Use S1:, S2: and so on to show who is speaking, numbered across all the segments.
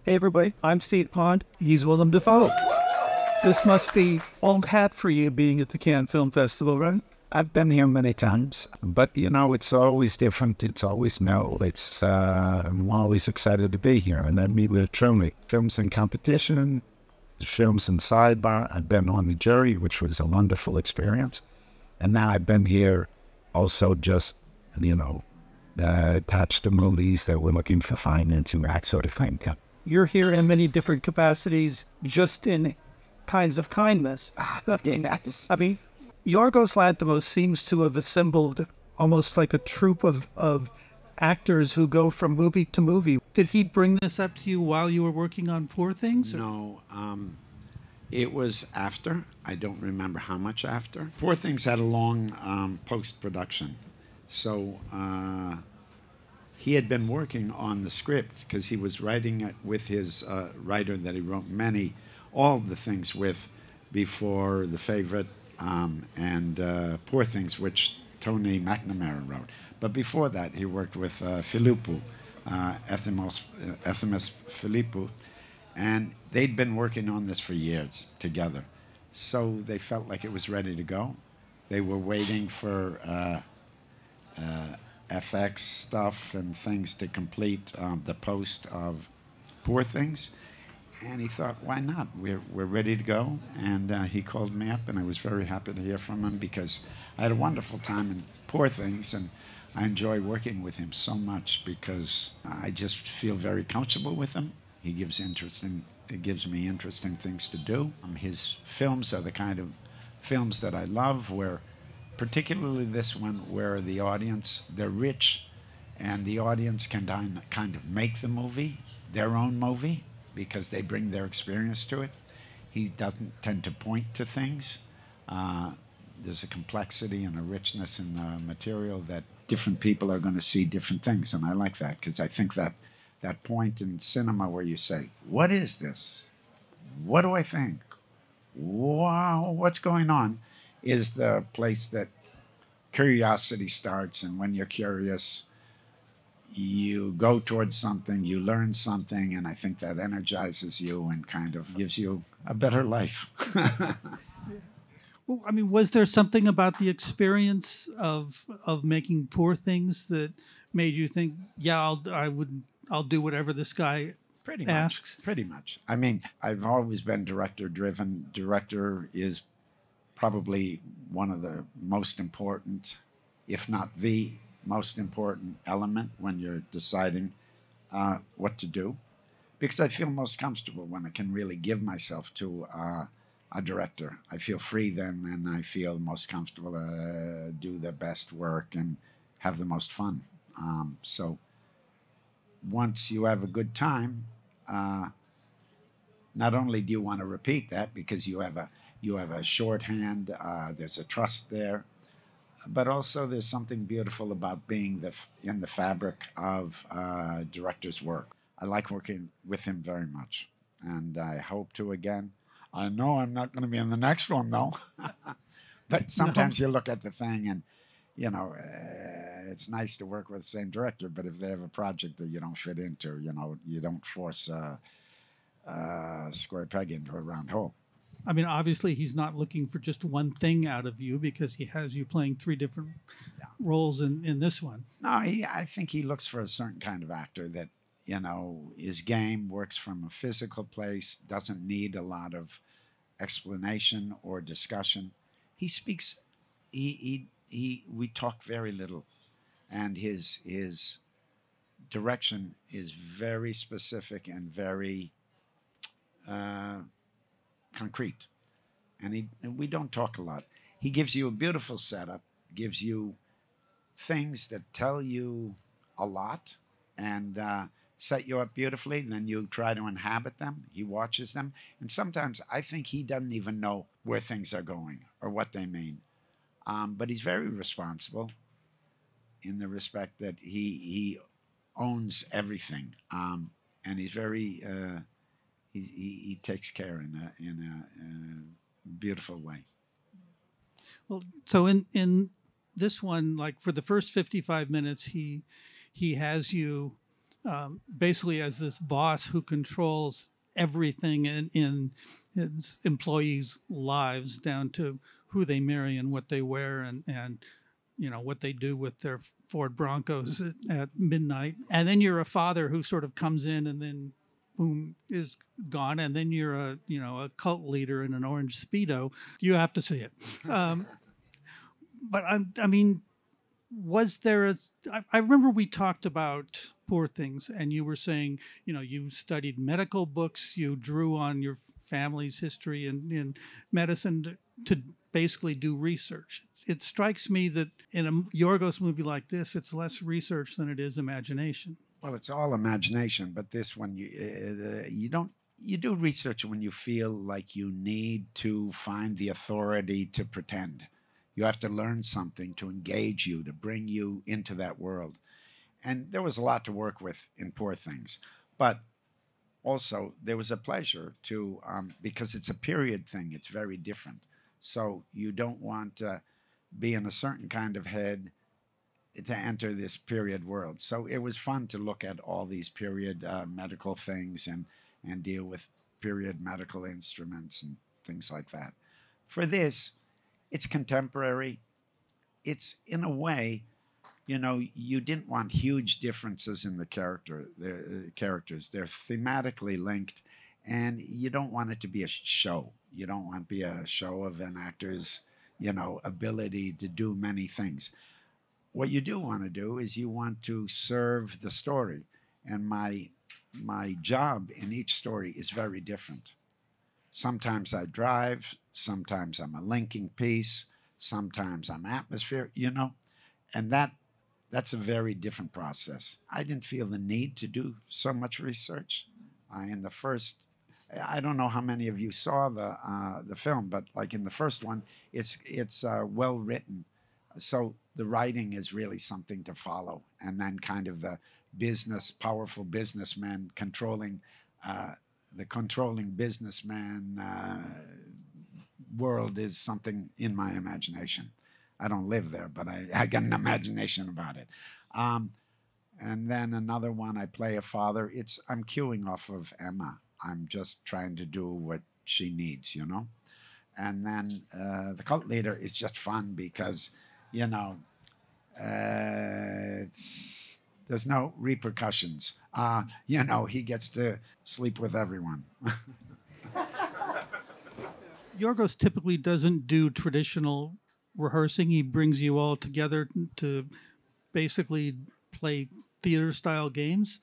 S1: Hey everybody, I'm Steve Pond. He's Willem Dafoe. This must be old hat for you being at the Cannes Film Festival, right?
S2: I've been here many times, but it's always different. It's always new. I'm always excited to be here, and I meet with truly films in competition, films in sidebar. I've been on the jury, which was a wonderful experience, and now I've been here also just attached to movies that we're looking for financing, that sort of thing.
S1: You're here in many different capacities, just in kinds of kindness. I mean, Yorgos Lanthimos seems to have assembled almost like a troupe of actors who go from movie to movie. Did he bring this up to you while you were working on Poor Things? Or?
S3: No, it was after. I don't remember how much after. Poor Things had a long post-production. So he had been working on the script because he was writing it with his writer that he wrote all the things with before The Favorite and Poor Things, which Tony McNamara wrote. But before that, he worked with Philippou, Ethemis Philippou, and they'd been working on this for years together. So they felt like it was ready to go. They were waiting for FX stuff and things to complete the post of Poor Things. And he thought, why not? We're ready to go. And he called me up, and I was very happy to hear from him because I had a wonderful time in Poor Things, and I enjoy working with him so much because I just feel very comfortable with him. He gives me interesting things to do. His films are the kind of films that I love, where particularly this one, where the audience, they're rich, and the audience can kind of make the movie, their own movie, because they bring their experience to it. He doesn't tend to point to things. There's a complexity and a richness in the material that different people are going to see different things, and I like that because I think that point in cinema where you say, what is this? What do I think? Wow, what's going on? Is the place that curiosity starts, and when you're curious, you go towards something, you learn something, and I think that energizes you and kind of gives you a better life.
S1: Well, I mean, was there something about the experience of making Poor Things that made you think, yeah, I'll do whatever this guy asks?
S3: Pretty much. I mean, I've always been director driven. Director is probably one of the most important, if not the most important element when you're deciding what to do, because I feel most comfortable when I can really give myself to a director. I feel free then, and I feel most comfortable to do the best work and have the most fun. So once you have a good time, not only do you want to repeat that because you have a shorthand, there's a trust there, but also there's something beautiful about being in the fabric of director's work. I like working with him very much, and I hope to again. I know I'm not going to be in the next one, though. But sometimes you look at the thing and, it's nice to work with the same director, but if they have a project that you don't fit into, you don't force a square peg into a round hole.
S1: I mean, obviously, he's not looking for just one thing out of you because he has you playing three different roles in this one.
S3: No, I think he looks for a certain kind of actor that, his game works from a physical place, doesn't need a lot of explanation or discussion. He speaks, we talk very little, and his direction is very specific and very concrete, and we don't talk a lot. He gives you a beautiful setup, gives you things that tell you a lot, and set you up beautifully, and then you try to inhabit them. He watches them, and sometimes I think he doesn't even know where things are going or what they mean. But he's very responsible in the respect that he owns everything, and he's very he takes care in a beautiful way.
S1: Well, so in this one, like for the first 55 minutes, he has you basically as this boss who controls everything in his employees' lives, down to who they marry and what they wear, and what they do with their Ford Broncos at midnight. And then you're a father who sort of comes in and then boom is gone. And then you're a cult leader in an orange Speedo. You have to see it. But I mean, was there I remember we talked about Poor Things, and you were saying, you studied medical books, you drew on your family's history in medicine to basically do research. It strikes me that in a Yorgos movie like this, it's less research than it is imagination.
S3: Well, it's all imagination, but this one, you don't. You do research when you feel like you need to find the authority to pretend. You have to learn something to engage you, to bring you into that world. And there was a lot to work with in Poor Things. But also, there was a pleasure to, because it's a period thing, it's very different. So you don't want to be in a certain kind of head to enter this period world. So it was fun to look at all these period medical things and deal with period medical instruments and things like that. For this, it's contemporary. It's, in a way, you didn't want huge differences in the characters. They're thematically linked, and you don't want it to be a show. You don't want to be a show of an actor's, ability to do many things. What you do want to do is you want to serve the story, and my job in each story is very different. Sometimes I drive, sometimes I'm a linking piece, sometimes I'm atmosphere, and that's a very different process. I didn't feel the need to do so much research. In the first, I don't know how many of you saw the film, but like in the first one, it's well written, so the writing is really something to follow, and then kind of the powerful businessmen controlling the controlling businessman world is something in my imagination. I don't live there, but I get an imagination about it. And then another one, I play a father. I'm queuing off of Emma. I'm just trying to do what she needs, And then the cult leader is just fun because, there's no repercussions. He gets to sleep with everyone.
S1: Yorgos typically doesn't do traditional rehearsing. He brings you all together to basically play theater-style games.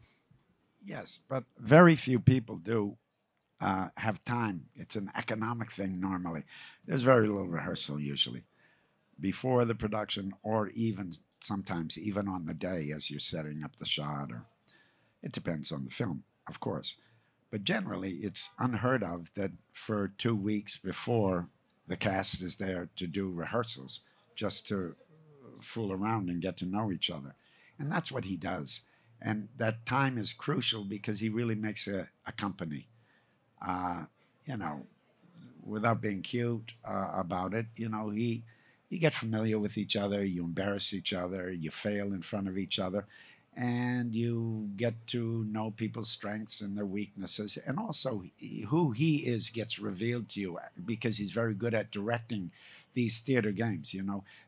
S3: Yes, but very few people do have time. It's an economic thing normally. There's very little rehearsal usually before the production, or even sometimes even on the day as you're setting up the shot, or it depends on the film, of course. But generally, it's unheard of that for 2 weeks before the cast is there to do rehearsals, just to fool around and get to know each other. And that's what he does. And that time is crucial because he really makes a company. Uh, you know, Without being cute about it, you get familiar with each other, you embarrass each other, you fail in front of each other, and you get to know people's strengths and their weaknesses, and also who he is gets revealed to you because he's very good at directing these theater games.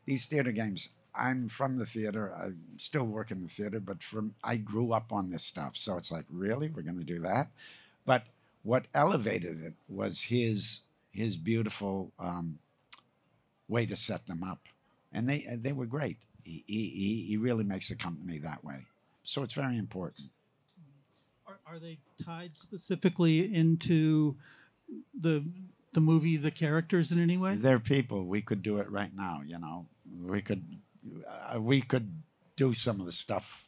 S3: These theater games. I'm from the theater. I still work in the theater, but I grew up on this stuff, so it's like, really, we're going to do that? But what elevated it was his beautiful way to set them up, and they were great. He really makes the company that way, so it's very important.
S1: Are they tied specifically into the movie, the characters in any way?
S3: They're people. We could do it right now. We could do some of the stuff.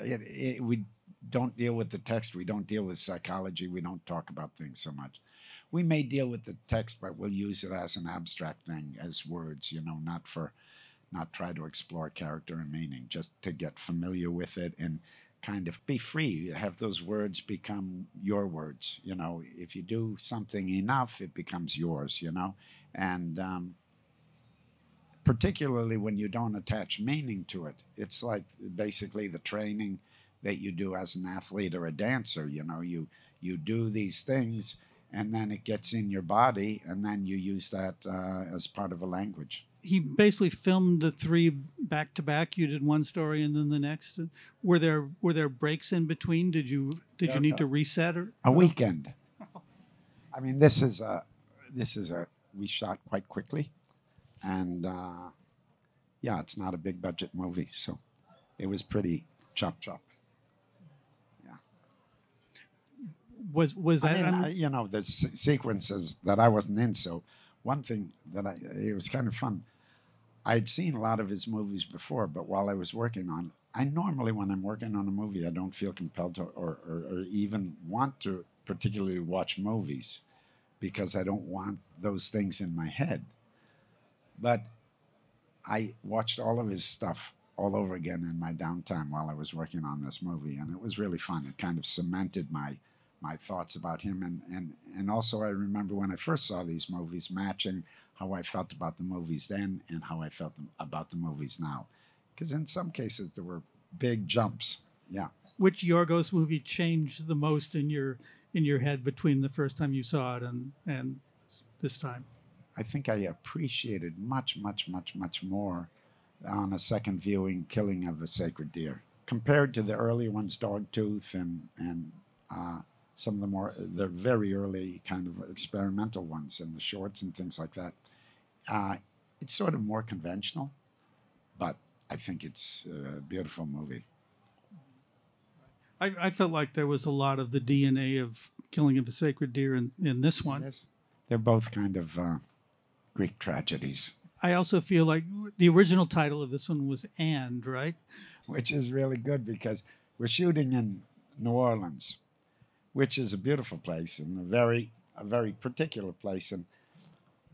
S3: We don't deal with the text. We don't deal with psychology. We don't talk about things so much. We may deal with the text, but we'll use it as an abstract thing, as words, not try to explore character and meaning, just to get familiar with it and kind of be free, have those words become your words. If you do something enough, it becomes yours, and particularly when you don't attach meaning to it. It's like basically the training that you do as an athlete or a dancer. You know, you do these things, and then it gets in your body, and then you use that as part of a language.
S1: He basically filmed the three back to back. You did one story and then the next. Were there breaks in between? Did you need to reset or
S3: A weekend. I mean, this is a we shot quite quickly, and yeah, it's not a big budget movie, so it was pretty chop chop. Yeah.
S1: Was that?
S3: I mean, you know, there's sequences that I wasn't in. So one thing that it was kind of fun. I'd seen a lot of his movies before, but while I was working on it, I normally, when I'm working on a movie, I don't feel compelled to or even want to particularly watch movies because I don't want those things in my head. But I watched all of his stuff all over again in my downtime while I was working on this movie, and it was really fun. It kind of cemented my thoughts about him, and also I remember when I first saw these movies matching how I felt about the movies then and how I felt about the movies now, because in some cases there were big jumps. Yeah.
S1: Which Yorgos movie changed the most in your head between the first time you saw it and this time?
S3: I think I appreciated much more on a second viewing Killing of a Sacred Deer compared to the earlier ones, Dogtooth and some of the very early kind of experimental ones and the shorts and things like that. It's sort of more conventional, but I think it's a beautiful movie.
S1: I felt like there was a lot of the DNA of Killing of a Sacred Deer in this one.
S3: Yes. They're both kind of Greek tragedies.
S1: I also feel like the original title of this one was And, right?
S3: Which is really good because we're shooting in New Orleans, which is a beautiful place and a very particular place. And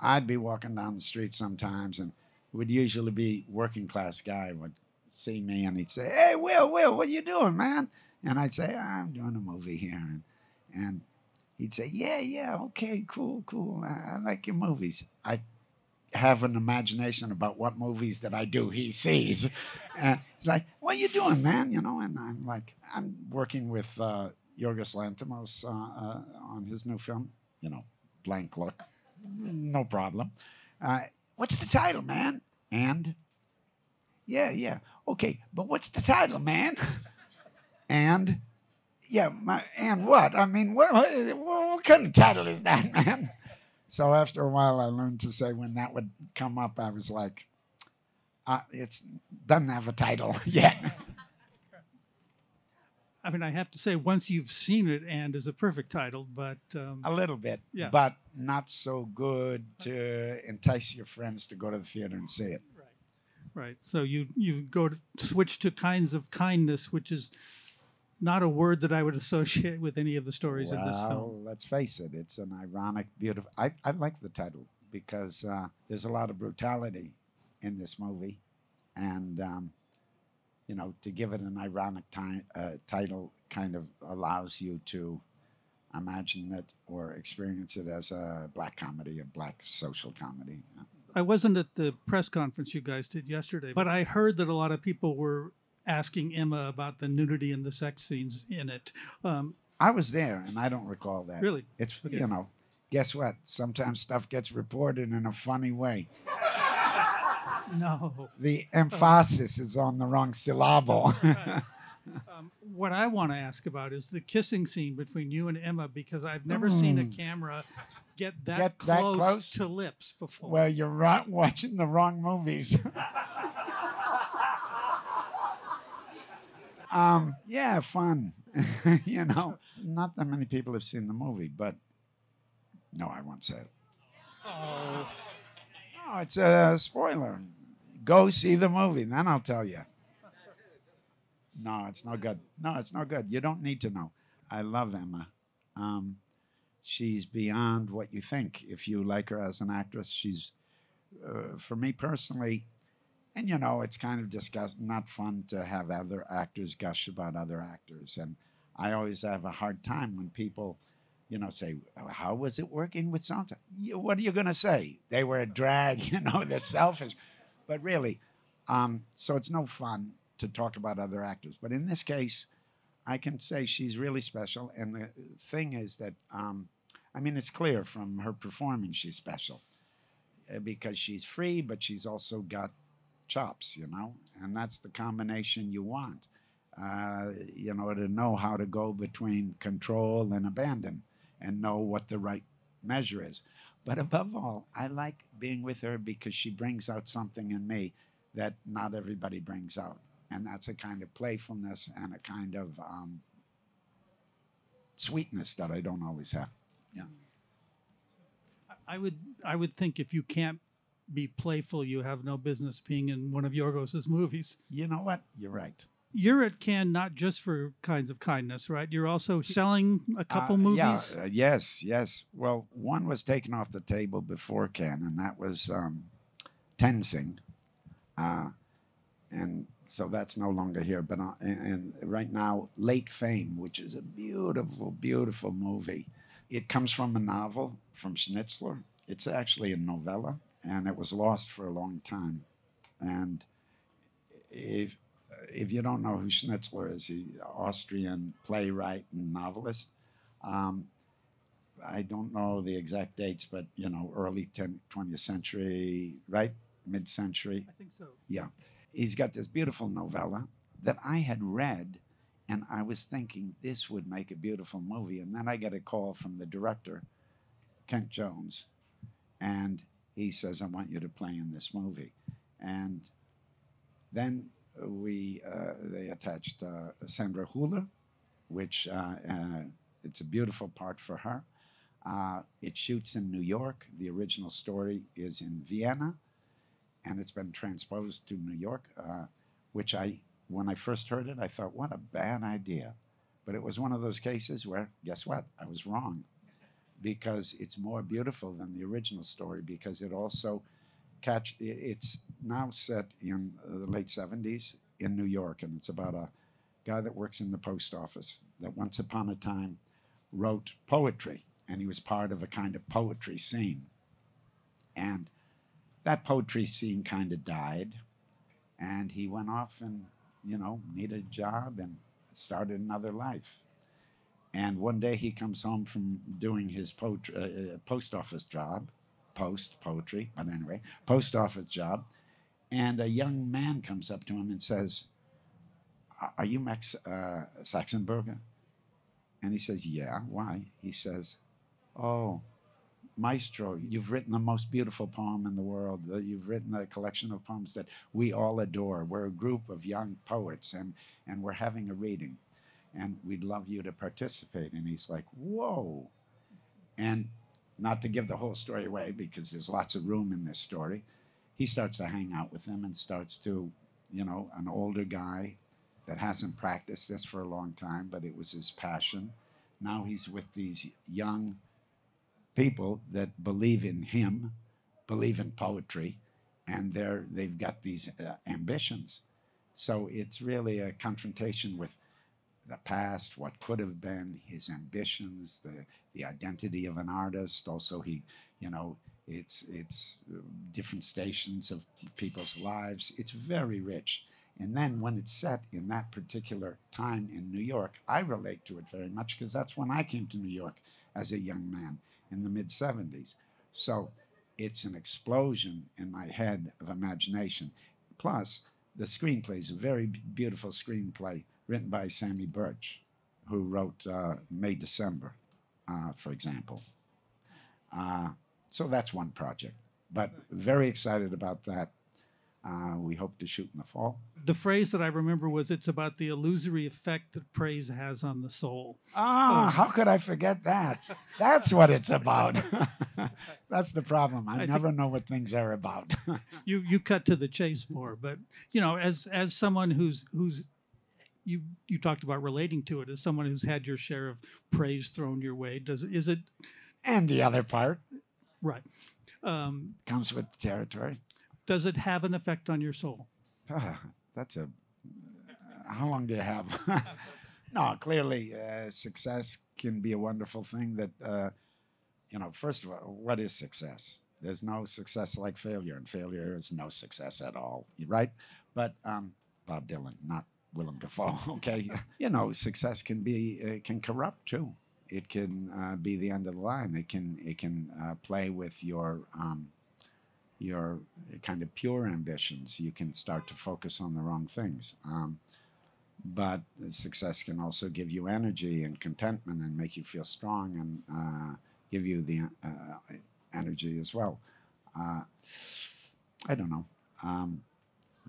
S3: I'd be walking down the street sometimes, and it would usually be working class guy would see me and he'd say, "Hey, Will, what are you doing, man?" And I'd say, "I'm doing a movie here." And he'd say, "Yeah, okay, cool. I like your movies." I have an imagination about what movies that I do he sees. And it's like, "What are you doing, man?" You know, and I'm like, "I'm working with Yorgos Lanthimos on his new film, you know, Blank Look." No problem. What's the title, man? And? Yeah. Okay, but what's the title, man? And? Yeah, and what? I mean, what kind of title is that, man? So after a while, I learned to say when that would come up, I was like, it doesn't have a title yet.
S1: I mean, I have to say, once you've seen it, And is a perfect title, but...
S3: a little bit,
S1: yeah.
S3: But not so good to entice your friends to go to the theater and see it.
S1: Right. So you go to switch to Kinds of Kindness, which is not a word that I would associate with any of the stories in this film.
S3: Well, let's face it, it's an ironic, beautiful... I like the title because there's a lot of brutality in this movie, and... you know, to give it an ironic title kind of allows you to imagine it or experience it as a black comedy, a black social comedy.
S1: I wasn't at the press conference you guys did yesterday, but I heard that a lot of people were asking Emma about the nudity and the sex scenes in it.
S3: I was there, and I don't recall that.
S1: Really?
S3: It's,
S1: okay.
S3: You know, guess what? Sometimes stuff gets reported in a funny way.
S1: No.
S3: The emphasis is on the wrong syllable.
S1: Right. What I want to ask about is the kissing scene between you and Emma, because I've never seen a camera get that close to lips before.
S3: Well, you're watching the wrong movies. Yeah, fun. You know, not that many people have seen the movie, but no, I won't say it.
S1: Oh.
S3: No, it's a spoiler. Go see the movie, then I'll tell you. No, it's no good. No, it's no good. You don't need to know. I love Emma. She's beyond what you think. If you like her as an actress, she's, for me personally, and you know, it's kind of not fun to have other actors gush about other actors. And I always have a hard time when people, you know, say, "How was it working with so-and-so?" What are you going to say? They were a drag, you know, they're selfish. But really, so it's no fun to talk about other actors. But in this case, I can say she's really special. And the thing is that, I mean, it's clear from her performing she's special because she's free, but she's also got chops, you know, and that's the combination you want, you know, to know how to go between control and abandon and know what the right measure is. But above all, I like being with her because she brings out something in me that not everybody brings out. And that's a kind of playfulness and a kind of sweetness that I don't always have. Yeah.
S4: I would think if you can't be playful, you have no business being in one of Yorgos's movies.
S3: You know what? You're right.
S4: You're at Cannes not just for Kinds of Kindness, right? You're also selling a couple movies.
S3: Yeah, yes, yes. Well, one was taken off the table before Cannes, and that was Tenzing. And so that's no longer here. But and right now, Late Fame, which is a beautiful, beautiful movie. It comes from a novel from Schnitzler. It's actually a novella, and it was lost for a long time. And if you don't know who Schnitzler is, he's an Austrian playwright and novelist. I don't know the exact dates, but you know, early 20th century, right? Mid-century.
S4: I think so.
S3: Yeah. He's got this beautiful novella that I had read, and I was thinking this would make a beautiful movie. And then I get a call from the director, Kent Jones, and he says, I want you to play in this movie. And then they attached Sandra Hüller, which it's a beautiful part for her. It shoots in New York. The original story is in Vienna, and it's been transposed to New York, which when I first heard it, I thought, what a bad idea. But it was one of those cases where, guess what? I was wrong, because it's more beautiful than the original story, because it also it's now set in the late 70s in New York, and it's about a guy that works in the post office that once upon a time wrote poetry, and he was part of a kind of poetry scene. And that poetry scene kind of died, and he went off and, you know, needed a job and started another life. And one day he comes home from doing his post office job, poetry, but anyway, post office job, and a young man comes up to him and says, are you Max Saxenberger? And he says, yeah, why? He says, oh, Maestro, you've written the most beautiful poem in the world. You've written a collection of poems that we all adore. We're a group of young poets, and we're having a reading, and we'd love you to participate. And he's like, whoa. And not to give the whole story away, because there's lots of room in this story, he starts to hang out with him and starts to, you know, an older guy that hasn't practiced this for a long time, but it was his passion. Now he's with these young people that believe in him, believe in poetry, and they've got these ambitions. So it's really a confrontation with the past, what could have been, his ambitions, the identity of an artist. Also, he, you know, it's different stations of people's lives. It's very rich. And then when it's set in that particular time in New York, I relate to it very much, because that's when I came to New York as a young man in the mid-70s. So it's an explosion in my head of imagination. Plus, the screenplay is a very beautiful screenplay written by Sammy Birch, who wrote May, December, for example. So that's one project. But very excited about that. We hope to shoot in the fall.
S4: The phrase that I remember was, it's about the illusory effect that praise has on the soul.
S3: How could I forget that? That's what it's about. That's the problem. I never know what things are about.
S4: You cut to the chase more, but you know, as someone who's you talked about relating to it, as someone who's had your share of praise thrown your way, is it?
S3: And the other part,
S4: right,
S3: comes with the territory.
S4: Does it have an effect on your soul?
S3: That's how long do you have? No, clearly success can be a wonderful thing that, you know, first of all, what is success? There's no success like failure, and failure is no success at all, right? But Bob Dylan, not Willem Dafoe. Okay, you know, success can be can corrupt too. It can be the end of the line. It can play with your kind of pure ambitions. You can start to focus on the wrong things. But success can also give you energy and contentment and make you feel strong and give you the energy as well. I don't know.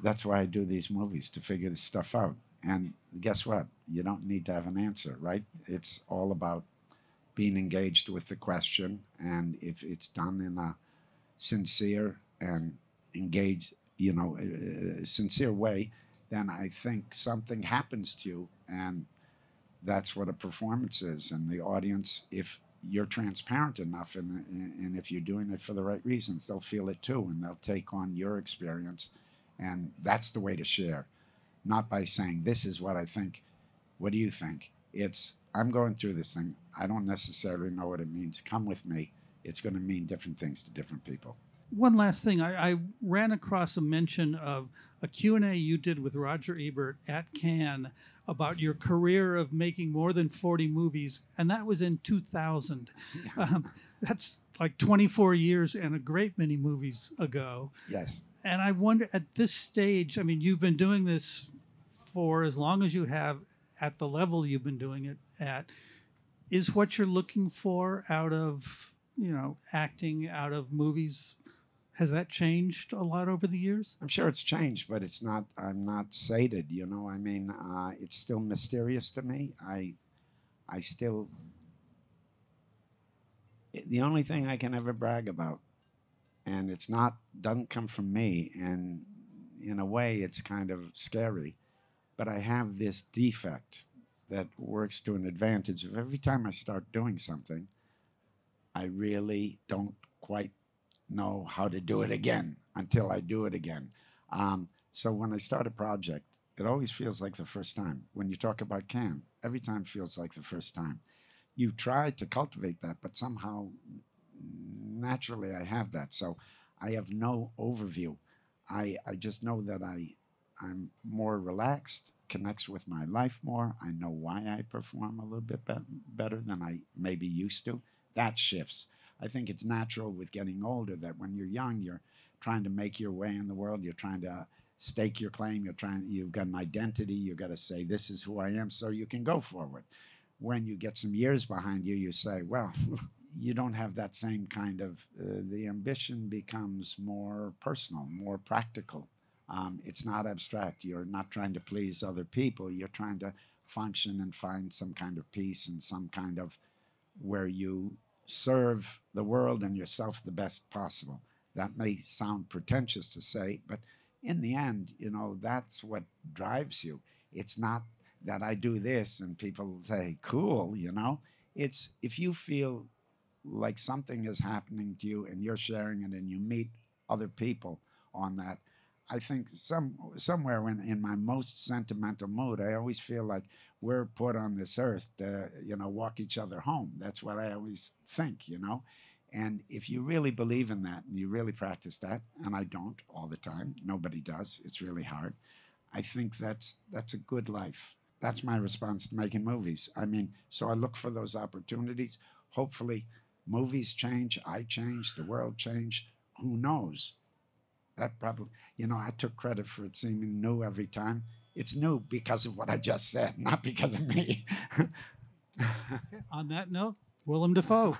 S3: That's why I do these movies, to figure this stuff out. And guess what? You don't need to have an answer, right? It's all about being engaged with the question. And if it's done in a sincere and engaged, sincere way, then I think something happens to you. And that's what a performance is. And the audience, if you're transparent enough and if you're doing it for the right reasons, they'll feel it too, and they'll take on your experience. And that's the way to share, not by saying, this is what I think. What do you think? It's, I'm going through this thing. I don't necessarily know what it means. Come with me. It's going to mean different things to different people.
S4: One last thing, I ran across a mention of a Q&A you did with Roger Ebert at Cannes about your career of making more than 40 movies, and that was in 2000. That's like 24 years and a great many movies ago.
S3: Yes.
S4: And I wonder, at this stage, I mean, you've been doing this for as long as you have, at the level you've been doing it at. Is what you're looking for out of, acting, out of movies, has that changed a lot over the years?
S3: I'm sure it's changed, but it's not, I'm not sated, I mean, it's still mysterious to me. I still, the only thing I can ever brag about, and it's not, doesn't come from me, and in a way it's kind of scary, but I have this defect that works to an advantage of every time I start doing something, I really don't quite know how to do it again until I do it again. So when I start a project, it always feels like the first time. When you talk about Cannes, every time feels like the first time. You try to cultivate that, but somehow, naturally, I have that. So I have no overview. I just know that I'm more relaxed, connects with my life more. I know why I perform a little bit better than I maybe used to. That shifts. I think it's natural with getting older that when you're young, you're trying to make your way in the world. You're trying to stake your claim. You've got an identity. You've got to say, this is who I am, so you can go forward. When you get some years behind you, you say, well, you don't have that same kind of, the ambition becomes more personal, more practical. It's not abstract. You're not trying to please other people. You're trying to function and find some kind of peace and some kind of where you serve the world and yourself the best possible. That may sound pretentious to say, but in the end, that's what drives you. It's not that I do this and people say, cool, It's if you feel like something is happening to you and you're sharing it and you meet other people on that. I think somewhere in my most sentimental mood, I always feel like we're put on this earth to, walk each other home. That's what I always think, And if you really believe in that and you really practice that, and I don't all the time, nobody does, it's really hard. I think that's a good life. That's my response to making movies. I mean, so I look for those opportunities. Hopefully, movies change, I change, the world change. Who knows? That probably, I took credit for it seeming new every time. It's new because of what I just said, not because of me.
S4: On that note, Willem Dafoe.